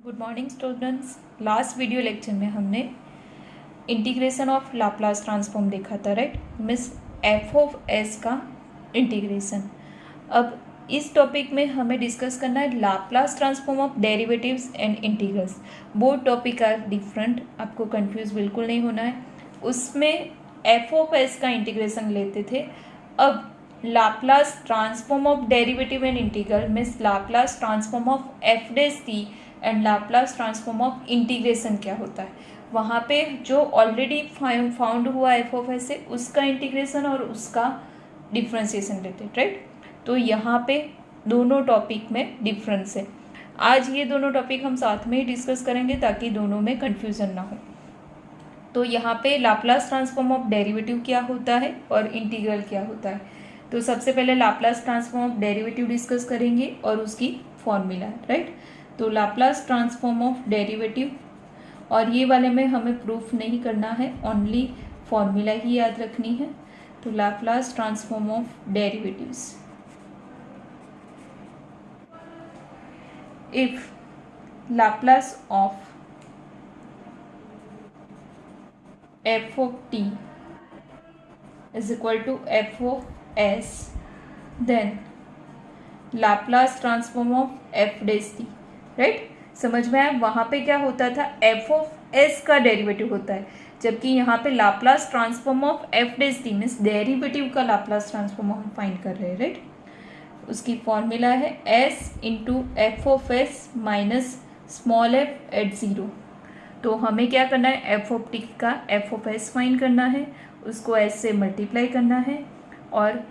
Good morning students. Last video lecture में हमने integration of Laplace transform देखा था, राइट। मिस एफ ऑफ एस का इंटीग्रेशन। अब इस टॉपिक में हमें डिस्कस करना है Laplace transform of derivatives and integrals. Both topic are different, आपको कंफ्यूज बिल्कुल नहीं होना है। उसमें एफ ऑफ एस का इंटीग्रेशन लेते थे। अब Laplace transform of derivative and integral means Laplace transform of F dash T and Laplace transform of integration क्या होता है, वहाँ पे जो ऑलरेडी फाउंड हुआ एफ ऑफ एस से उसका इंटीग्रेशन और उसका डिफ्रेंसिएशन लेते हैं, राइट। तो यहाँ पे दोनों टॉपिक में डिफरेंस है। आज ये दोनों टॉपिक हम साथ में ही डिस्कस करेंगे ताकि दोनों में कन्फ्यूज़न ना हो। तो यहाँ पे लाप्लास ट्रांसफॉर्म ऑफ डेरिवेटिव क्या होता है और इंटीग्रल क्या होता है। तो सबसे पहले Laplace transform of derivative discuss करेंगे और उसकी फॉर्मूला, राइट। तो लाप्लास ट्रांसफॉर्म ऑफ डेरिवेटिव, और ये वाले में हमें प्रूफ नहीं करना है, ओनली फॉर्मूला ही याद रखनी है। तो Laplace transform of derivatives, if Laplace of F of T is equal to F of S, then Laplace transform of F dash T, right. समझ में आया। वहाँ पे क्या होता था, एफ ऑफ एस का डेरिवेटिव होता है, जबकि यहाँ पे Laplace transform of F dash T means derivative का लाप्लास ट्रांसफॉर्म हम फाइंड कर रहे हैं, राइट। उसकी फॉर्मूला है S into F of S minus small F at zero. तो हमें क्या करना है, एफ ऑफ टी का एफ ऑफ एस फाइंड करना है, उसको एस से मल्टीप्लाई करना है, और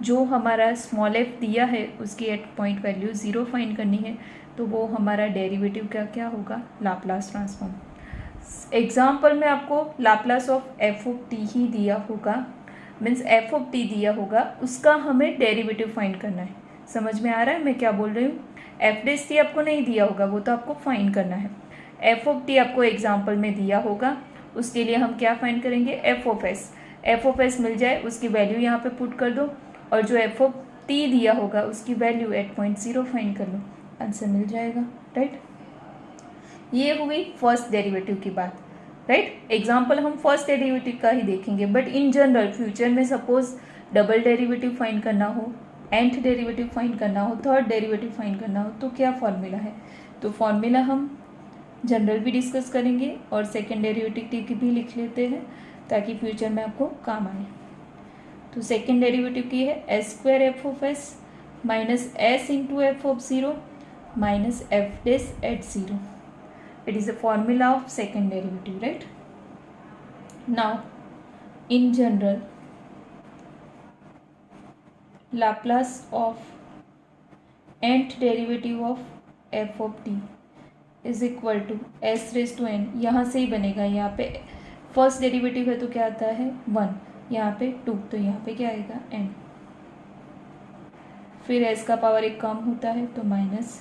जो हमारा स्मॉल एफ दिया है उसकी at point value zero find करनी है। तो वो हमारा डेरिवेटिव का क्या होगा, लाप्लास ट्रांसफॉर्म। एग्जाम्पल में आपको Laplace of F of T ही दिया होगा, मीन्स एफ ऑफ टी दिया होगा, उसका हमें डेरिवेटिव फाइंड करना है। समझ में आ रहा है मैं क्या बोल रही हूँ। एफ डेस टी आपको नहीं दिया होगा, वो तो आपको फाइंड करना है। एफ ऑफ टी आपको एग्जाम्पल में दिया होगा, उसके लिए हम क्या फाइंड करेंगे, F of S. F of S मिल जाए, उसकी वैल्यू यहाँ पे पुट कर दो, और जो एफ ऑफ टी दिया होगा उसकी वैल्यू 8.0 फाइंड कर लो, आंसर मिल जाएगा, राइट। ये हुई फर्स्ट डेरिवेटिव की बात, राइट। एग्जाम्पल हम फर्स्ट डेरिवेटिव का ही देखेंगे, बट इन जनरल फ्यूचर में सपोज डबल डेरिवेटिव फाइंड करना हो, nth डेरिवेटिव फाइंड करना हो, थर्ड डेरिवेटिव फाइंड करना हो, तो क्या फॉर्मूला है। तो फॉर्मूला हम जनरल भी डिस्कस करेंगे और सेकेंड डेरिवेटिव की भी लिख लेते हैं ताकि फ्यूचर में आपको काम आए। तो सेकेंड डेरिवेटिव की है S square F of S minus S into F of zero minus F dash at zero. It is a formula of second derivative, right. Now in general Laplace of nth derivative of F of T is equal to S raise to N, यहाँ से ही बनेगा। यहाँ पे first derivative है तो क्या आता है 1, यहाँ पे 2, तो यहाँ पे क्या आएगा n। फिर s का पावर एक कम होता है तो minus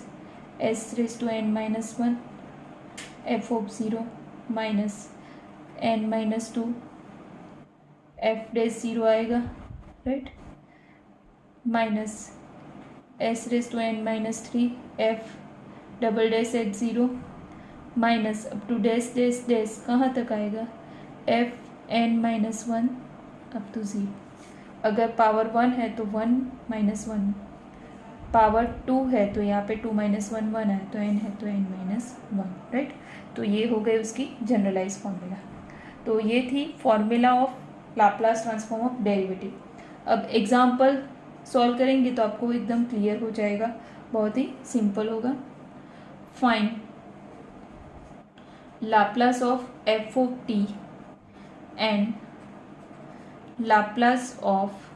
S raise to N minus 1 F of zero minus n minus 2 F dash zero आएगा, right, minus S raise to N minus 3 F double dash at zero minus up to dash dash dash कहाँ तक आएगा, F N minus 1 up to zero. अगर power 1 है तो 1 minus 1, power 2 है तो यहाँ पे 2 माइनस 1 1 है, तो n है तो n माइनस 1, राइट। तो ये हो गई उसकी जनरलाइज फॉर्मूला। तो ये थी formula of Laplace transform of derivative. अब एग्जाम्पल सॉल्व करेंगे तो आपको एकदम क्लियर हो जाएगा, बहुत ही सिंपल होगा। Find Laplace of F of T and Laplace of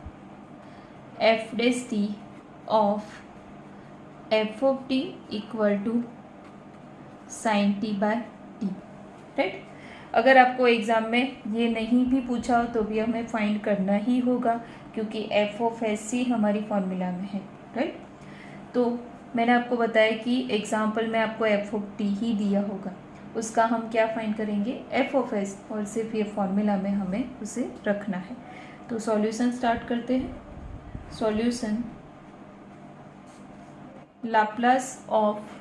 F dash T of F of T equal to sine T by T, right. अगर आपको एग्ज़ाम में ये नहीं भी पूछा हो तो भी हमें फाइंड करना ही होगा, क्योंकि एफ ऑफ एस ही हमारी फॉर्मूला में है, राइट। तो मैंने आपको बताया कि एग्जाम्पल में आपको एफ ऑफ टी ही दिया होगा, उसका हम क्या फाइंड करेंगे, एफ ऑफ एस, और सिर्फ ये फॉर्मूला में हमें उसे रखना है। तो सॉल्यूशन स्टार्ट करते हैं। Solution Laplace of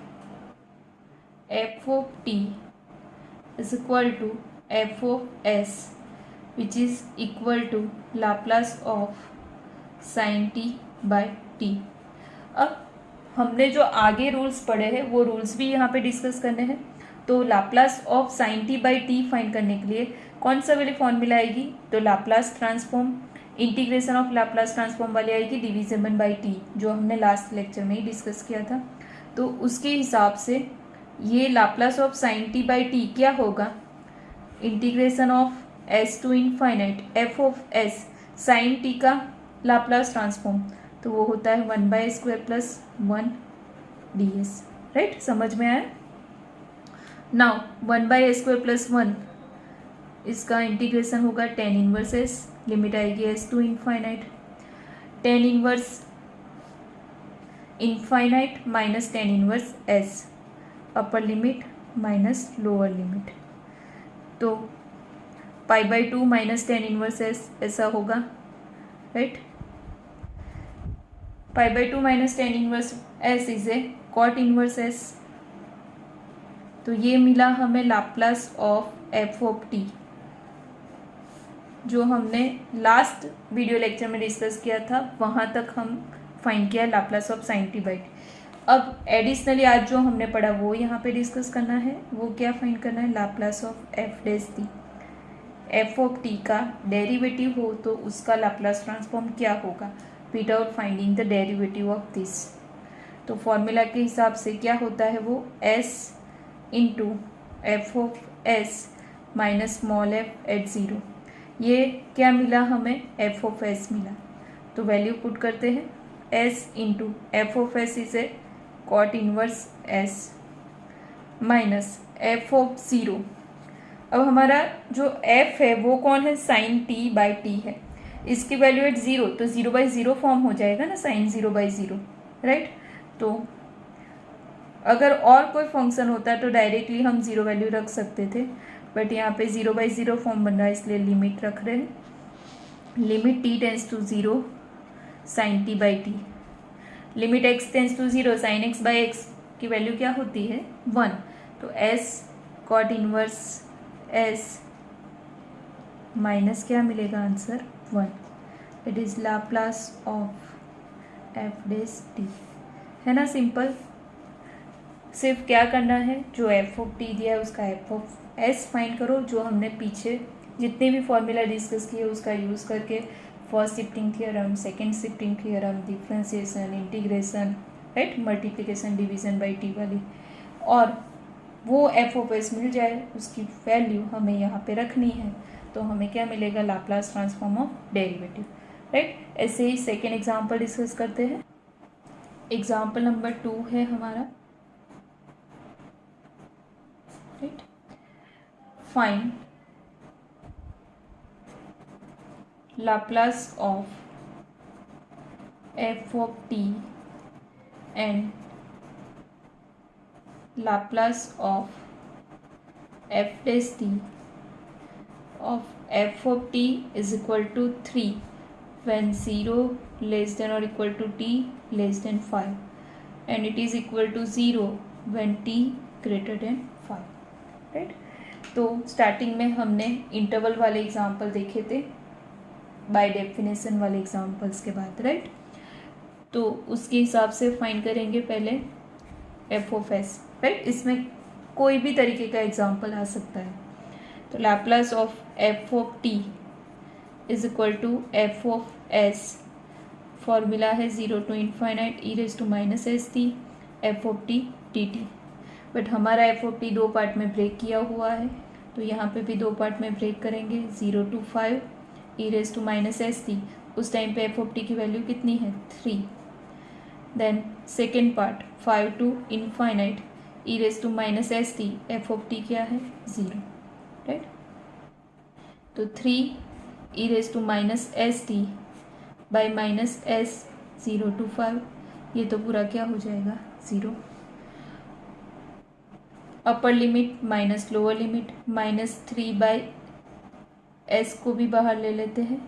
F of T is equal to F of S which is equal to Laplace of sine T by T. अब हमने जो आगे रूल्स पढ़े हैं वो रूल्स भी यहाँ पे डिस्कस करने हैं। तो Laplace of sine T by T find करने के लिए कौन सा वाली फॉर्मूला आएगी, तो Laplace transform, integration of Laplace transform वाली आएगी डिविजिबल बाई टी, जो हमने लास्ट लेक्चर में ही डिस्कस किया था। तो उसके हिसाब से ये Laplace of sine T by T क्या होगा, integration of S to infinite F of S sine T का लाप्लास ट्रांसफॉर्म, तो वो होता है 1/² प्लस 1 ds। राइट, समझ में आया। नाउ 1/² प्लस 1 इसका इंटीग्रेशन होगा tan इनवर्स s, लिमिट आएगी s to infinite, tan inverse infinite minus tan inverse s, upper limit minus lower limit, तो π/2 माइनस tan इनवर्स s ऐसा होगा। Right, π/2 minus tan inverse s is a cot inverse s। तो ये मिला हमें Laplace of F of T, जो हमने last video lecture में डिस्कस किया था, वहाँ तक हम फाइंड किया Laplace of sine T by T. अब एडिशनली आज जो हमने पढ़ा वो यहाँ पे डिस्कस करना है। वो क्या फाइंड करना है, Laplace of F dash T. F of T का डेरिवेटिव हो तो उसका लाप्लास ट्रांसफॉर्म क्या होगा, without finding the derivative of this. तो फॉर्मूला के हिसाब से क्या होता है, वो s into F of S minus small F at zero. ये क्या मिला हमें, एफ ऑफ एस मिला, तो वैल्यू पुट करते हैं, s into F of S is a cot inverse s minus F of zero. अब हमारा जो f है वो कौन है, साइन t बाई टी है, इसकी वैल्यू एट ज़ीरो, तो 0/0 फॉर्म हो जाएगा ना, साइन 0/0। राइट, तो अगर और कोई फंक्शन होता है तो डायरेक्टली हम 0 वैल्यू रख सकते थे, बट यहाँ पे 0/0 फॉर्म बन रहा है इसलिए लिमिट रख रहे हैं, limit t tends to 0 sine t by T, limit x tends to 0 sine x by X की वैल्यू क्या होती है 1, तो s cot inverse s minus क्या मिलेगा answer 1। It is Laplace of F dash T, है ना, सिंपल। सिर्फ क्या करना है, जो एफ ऑफ टी दिया है उसका एफ ऑफ एस फाइंड करो, जो हमने पीछे जितने भी फॉर्मूला डिस्कस किए उसका यूज़ करके, first shifting theorem, second shifting theorem, differentiation, integration, right, multiplication division by T वाली, और वो एफ ऑफ एस मिल जाए, उसकी वैल्यू हमें यहाँ पे रखनी है, तो हमें क्या मिलेगा, Laplace transform of derivative. Right, ऐसे ही सेकेंड एग्जाम्पल डिस्कस करते हैं। एग्जाम्पल नंबर 2 है हमारा। Right, find Laplace of F of T and Laplace of F dash T of F of T is equal to 3 when 0 less than or equal to t less than 5 and it is equal to 0 when t greater than 5। Right, तो starting में हमने interval वाले example देखे थे, by definition वाले examples के बाद। Right, तो उसके हिसाब से फाइंड करेंगे पहले एफ ऑफ एस। राइट, इसमें कोई भी तरीके का एग्जाम्पल आ सकता है। तो Laplace of F of T is equal to F of S, formula है 0 to infinite E raise to minus S T F of T T T. But हमारा एफ ऑफ टी 2 पार्ट में ब्रेक किया हुआ है, तो यहाँ पे भी 2 पार्ट में ब्रेक करेंगे, 0 to 5 E raise to minus S T. उस टाइम पे एफ ऑफ टी की वैल्यू कितनी है 3। Then second part 5 to infinite E raise to minus S T, F of T क्या है 0। राइट, तो 3 E raise to minus S T by minus S 0 to 5, ये तो पूरा क्या हो जाएगा 0। अपर limit minus lower limit, -3 by S को भी बाहर ले लेते हैं,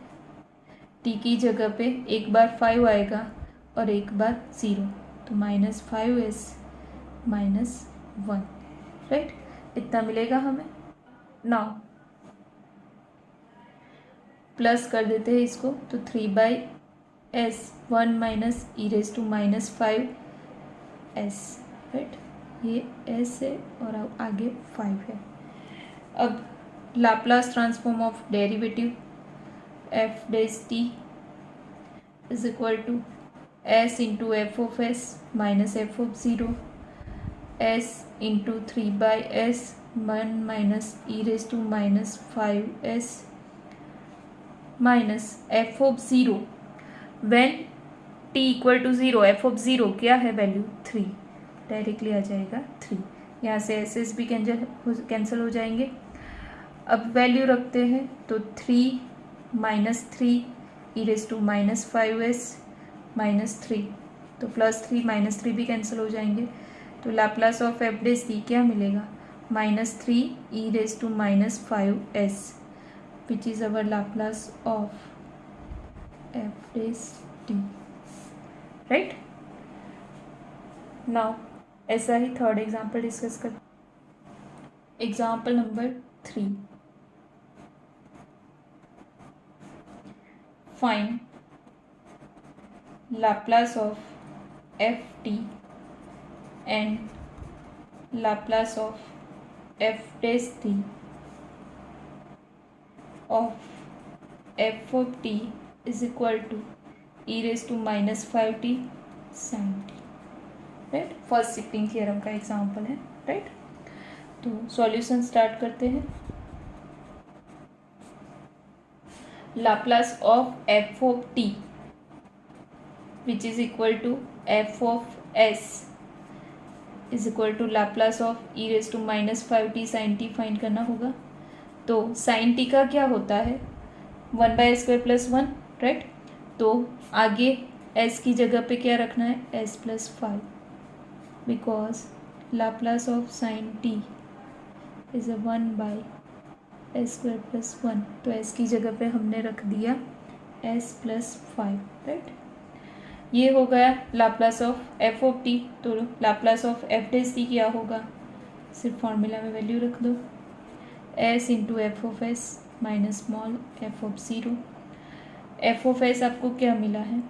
टी की जगह पे एक बार 5 आएगा और एक बार 0, तो -5s -1। राइट, इतना मिलेगा हमें। नाउ प्लस कर देते हैं इसको, तो 3/s 1 minus E raise to minus 5s, right, ये s है और अब आगे 5 है। अब Laplace transform of derivative f dash t is equal to s into F of s minus F of 0 s into 3/s 1 minus E raise to minus 5s minus F of 0 when t equal to 0, F of 0 क्या है value 3, directly आ जाएगा 3, यहाँ से S S भी cancel हो जाएंगे। अब value रखते हैं तो 3 minus 3 E raise to minus 5s minus 3, तो +3 -3 भी कैंसिल हो जाएंगे, तो Laplace of F dash T क्या मिलेगा, -3 E raise to minus 5s which is our Laplace of f dash t, right? Now ऐसा ही थर्ड एग्जाम्पल डिस्कस कर, example number 3, find Laplace of f t and Laplace of f dash t of f of t is equal to e raised to minus 5t sin t, right, first shifting theorem का example है, right. तो solution start करते हैं। Laplace of f of t which is equal to f of s is equal to Laplace of e raised to minus 5t sin t find करना होगा। तो sign T का क्या होता है 1/s² + 1, राइट, तो आगे s की जगह पे क्या रखना है s + 5, because Laplace of sine T is 1/s² + 1, तो s की जगह पे हमने रख दिया s + 5, राइट। ये हो गया Laplace of f of t, तो Laplace of f dash t क्या होगा, सिर्फ फॉर्मूला में वैल्यू रख दो, s into F of s minus small F of 0, F of s आपको क्या मिला है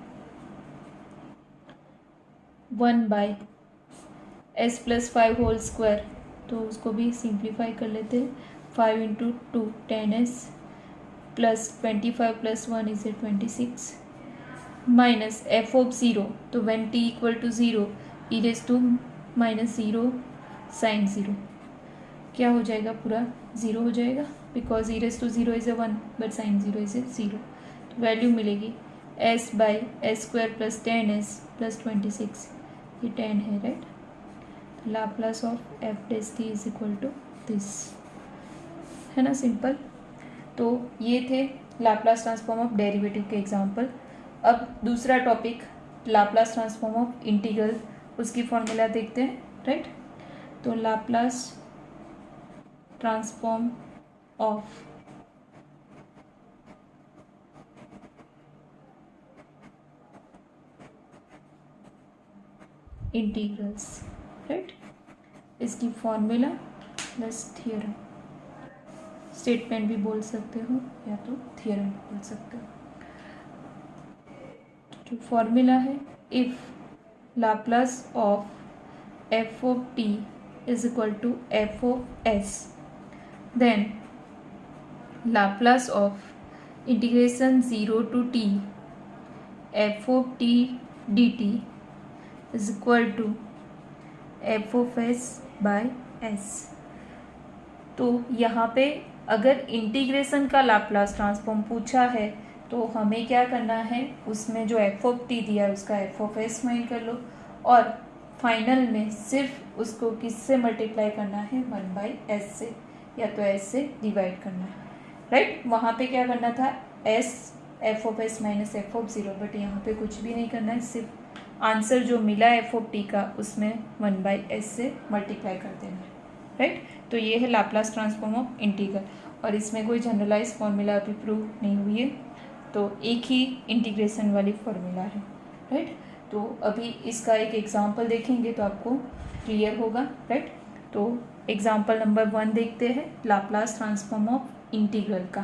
1/s + 5 होल स्क्वायर, तो उसको भी सिंप्लीफाई कर लेते हैं, 5 into 2 10s plus 25 + 1 is 26 minus F of 0, तो when t equal to 0 E raise to minus 0 sine 0 क्या हो जाएगा, पूरा 0 हो जाएगा, because E raise to 0 is 1 but sine 0 is 0, तो वैल्यू मिलेगी s/s² + 10s + 26, ये 10 है, राइट। तो Laplace of F dash T is equal to this, है ना, सिंपल। तो ये थे लाप्लास ट्रांसफॉर्म ऑफ डेरिवेटिव के एग्जाम्पल। अब दूसरा topic Laplace transform of integral, उसकी फॉर्मूला देखते हैं, राइट। तो Laplace transform of integrals, right, इसकी फॉर्मूला प्लस थियरम, स्टेटमेंट भी बोल सकते हो या तो थियरम भी बोल सकते हो। जो फॉर्मूला है, if Laplace of F of T is equal to F of S, then Laplace of integration 0 to t f of t dt is equal to f of s by s। तो यहाँ पे अगर integration का Laplace transform पूछा है तो हमें क्या करना है, उसमें जो एफ ऑफ टी दिया है उसका एफ ऑफ एस फाइंड कर लो, और फाइनल में सिर्फ उसको किससे मल्टीप्लाई करना है 1/s से, या तो s से डिवाइड करना है, राइट। वहाँ पे क्या करना था s F of S minus F of 0, but यहाँ पे कुछ भी नहीं करना है, सिर्फ आंसर जो मिला एफ ऑफ टी का उसमें 1/s से मल्टीप्लाई कर देना है, राइट। तो ये है लाप्लास ट्रांसफॉर्म ऑफ इंटीग्रल, और इसमें कोई जनरलाइज फॉर्मूला अभी प्रूव नहीं हुई है, तो एक ही इंटीग्रेशन वाली फॉर्मूला है, राइट। तो अभी इसका एक एग्जांपल देखेंगे तो आपको क्लियर होगा, राइट। तो एग्जाम्पल नंबर 1 देखते हैं, लाप्लास ट्रांसफॉर्म ऑफ इंटीग्रल का,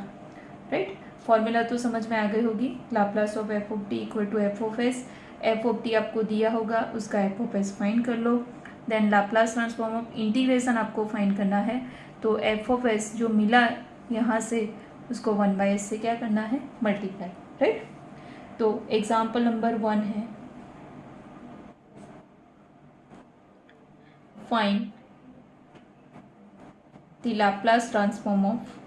राइट। फॉर्मूला तो समझ में आ गई होगी, Laplace of F of T equal to F of S. F of T आपको दिया होगा, उसका एफ ऑफ एस फाइंड कर लो। Then Laplace transform of integration आपको फाइंड करना है, तो एफ ऑफ एस जो मिला यहाँ से उसको 1/s से क्या करना है, मल्टीप्लाई, राइट। तो एग्जाम्पल नंबर 1 है, find the Laplace transform of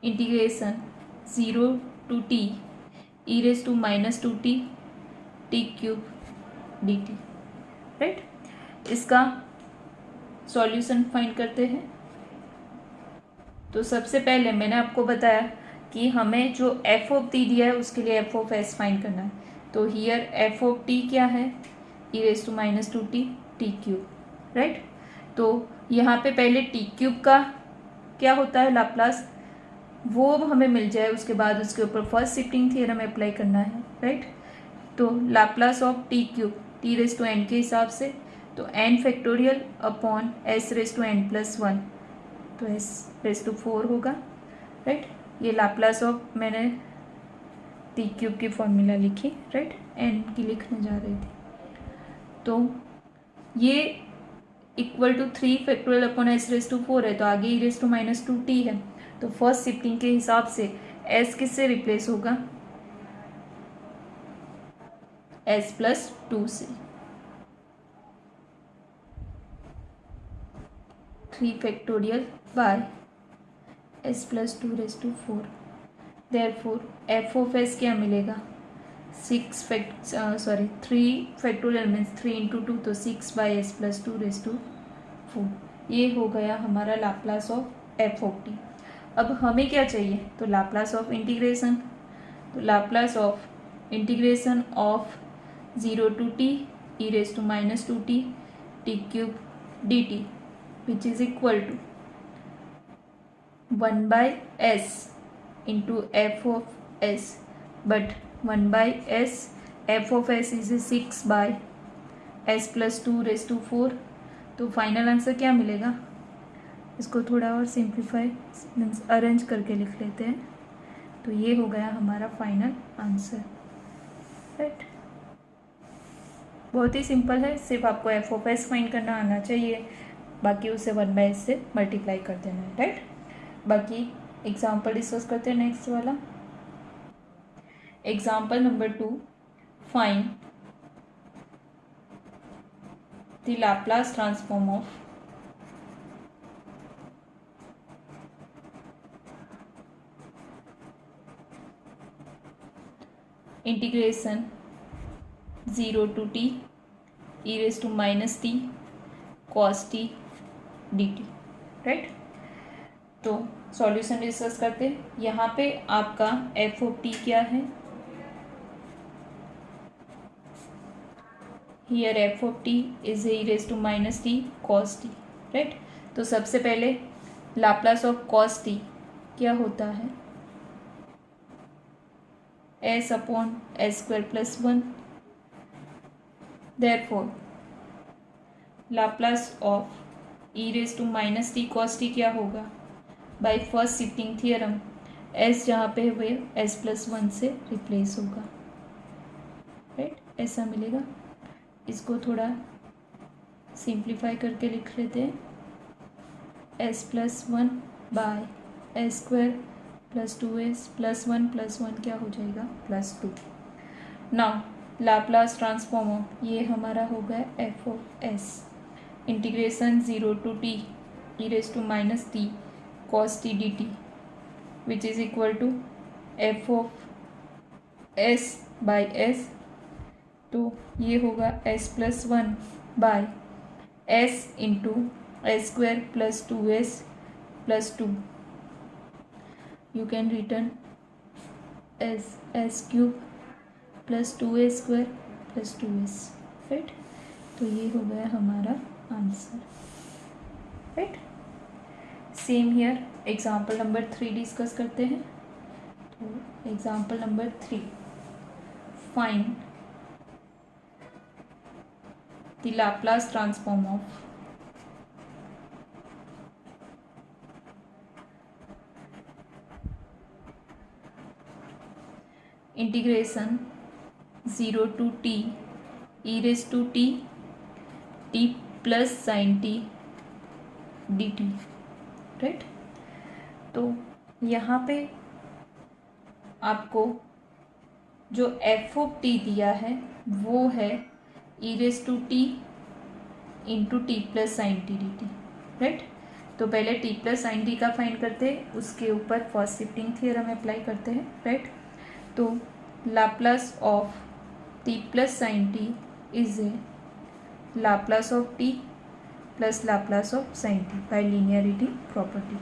integration 0 to t e raised to -2t t क्यूब dt, राइट। इसका सॉल्यूशन फाइंड करते हैं। तो सबसे पहले मैंने आपको बताया कि हमें जो एफ ऑफ टी दिया है उसके लिए एफ ऑफ एस फाइंड करना है। तो हियर एफ ऑफ टी क्या है, e raised to -2t t cube, right. तो यहाँ पे पहले टी क्यूब का क्या होता है लाप्लास, वो हमें मिल जाए, उसके बाद उसके ऊपर फर्स्ट शिफ्टिंग थ्योरम अप्लाई करना है, राइट। तो Laplace of T cube T raise to N के हिसाब से, तो N factorial upon S raise to N plus 1, तो एस रेस टू 4 होगा, राइट। ये लाप्लास ऑफ, मैंने टी क्यूब की फॉर्मूला लिखी, राइट, एन की लिखने जा रही थी। तो ये equal to 3 factorial upon S raise to 4 है, तो आगे ई रेस टू -2t है, तो फर्स्ट शिफ्टिंग के हिसाब से s किससे रिप्लेस होगा, s प्लस 2 से। 3 factorial by s plus 2 raise to 4, therefore f of s क्या मिलेगा, 3 फैक्टोरियल मीन्स 3 इंटू 2, तो 6 by s plus 2 raise to 4। ये हो गया हमारा Laplace of F of T. अब हमें क्या चाहिए, तो लाप्लास ऑफ इंटीग्रेशन, तो Laplace of integration of 0 to t e raised to -2t t क्यूब dt which is equal to 1/s into F of S, but 1/s F of S is 6/s plus 2 raise to 4। तो final answer क्या मिलेगा, इसको थोड़ा और simplify means arrange करके लिख लेते हैं, तो ये हो गया हमारा फाइनल आंसर, राइट। बहुत ही सिंपल है, सिर्फ आपको एफ ऑफ एस फाइंड करना आना चाहिए, बाकी उसे 1/s से मल्टीप्लाई कर देना है, राइट। बाकी एग्जाम्पल डिस्कस करते हैं नेक्स्ट वाला। Example number 2, find the Laplace transform of integration 0 to t e raised to -t cos t dt, right. तो सॉल्यूशन डिस्कस करते हैं। यहाँ पे आपका एफ ऑफ टी क्या है, here F of T is e raised to -t cos t, right. तो सबसे पहले लाप्लास ऑफ cos t क्या होता है, s upon s square plus 1, therefore Laplace of e raised to -t cos t क्या होगा, by first shifting theorem s जहाँ पे हुए s प्लस 1 से रिप्लेस होगा, राइट, ऐसा मिलेगा। इसको थोड़ा सिंप्लीफाई करके लिख लेते हैं, s plus 1 by s square plus 2s plus 1 क्या हो जाएगा, plus 2। Now Laplace transform of, ये हमारा हो गया F of S, integration 0 to t e raised to -t cos t dt which is equal to F of S by S, तो ये होगा s plus 1 by s into S square plus 2s plus 2, you can written as s cube plus 2a square plus 2s, right. तो ये हो गया हमारा answer, right. Same here example number 3 discuss करते हैं। तो example number 3, find the Laplace transform of integration 0 to t e raised to t t plus sin t dt, right. तो यहाँ पे आपको जो एफ ऑफ टी दिया है वो है E raise to T into T plus sine T D T, right. तो पहले टी प्लस साइन टी का फाइंड करते हैं, उसके ऊपर फर्स्ट शिफ्टिंग थ्योरम अप्लाई करते हैं, राइट। तो Laplace of T plus sine T is a Laplace of T plus Laplace of sine T by linearity property.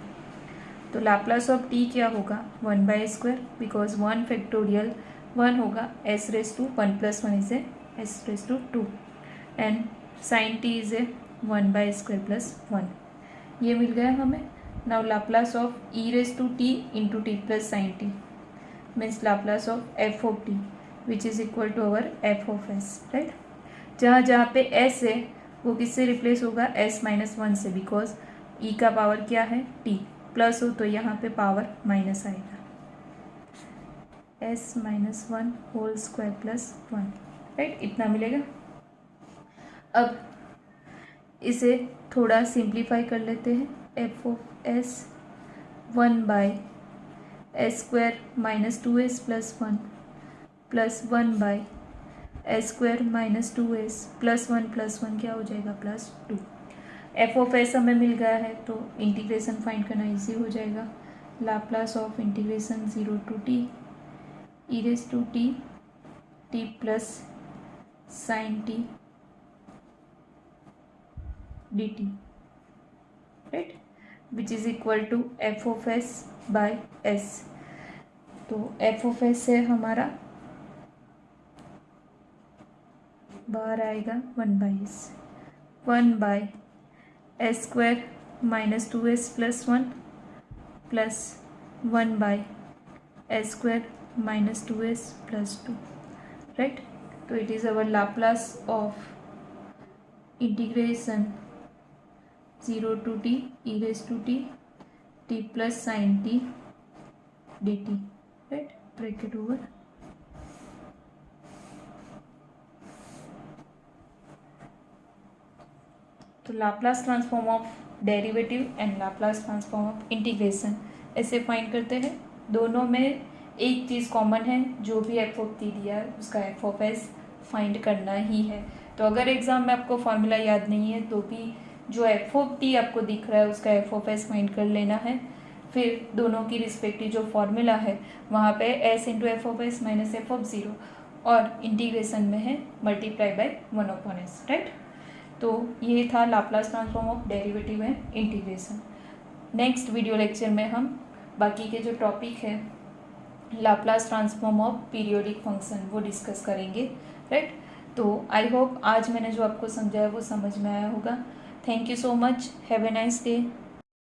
तो लाप्लास ऑफ टी क्या होगा, 1/2 बिकॉज 1 फैक्टोरियल 1 होगा, S raise to 1 + 1 is a S raise to 2 and sine T is a 1/2 + 1, ये मिल गया हमें। Now Laplace of E raise to T into T plus sine T means Laplace of F of T which is equal to our F of S, right. जहाँ जहाँ पे S है वो किससे रिप्लेस होगा, s-1 से, बिकॉज ई का power क्या है t, प्लस हो तो यहाँ पे पावर माइनस आएगा, s-1 whole square plus 1, right, इतना मिलेगा। अब इसे थोड़ा सिंप्लीफाई कर लेते हैं, F of S 1/s² - 2s + 1 plus 1/s² - 2s + 1 + 1 क्या हो जाएगा +2। एफ ऑफ एस हमें मिल गया है तो इंटीग्रेशन फाइंड करना इजी हो जाएगा। Laplace of integration 0 to t e raised to t t plus sine T dt, right, which is equal to F of S by S. तो एफ ऑफ एस है हमारा, बाहर आएगा 1/s 1/s² - 2s + 1 plus 1/s² - 2s + 2, right. तो it is our Laplace of integration 0 to t e raised to t t plus sine T dt, right, bracket over. तो Laplace transform of derivative and Laplace transform of integration ऐसे find करते हैं। दोनों में एक चीज़ common है, जो भी एफ ऑफ टी दिया है उसका एफ ऑफ एस फाइंड करना ही है। तो अगर एग्जाम में आपको फॉर्मूला याद नहीं है तो भी जो एफ ऑफ टी आपको दिख रहा है उसका एफ ऑफ एस फाइंड कर लेना है। फिर दोनों की रिस्पेक्टिव जो फॉर्मूला है वहाँ पे S into F of S minus F of 0 और इंटीग्रेशन में है मल्टीप्लाई बाय 1/s, राइट। तो ये था Laplace transform of derivative and integration. Next video lecture में हम बाकी के जो टॉपिक है Laplace transform of periodic function वो डिस्कस करेंगे, राइट। तो आई होप आज मैंने जो आपको समझाया वो समझ में आया होगा। Thank you so much, have a nice day.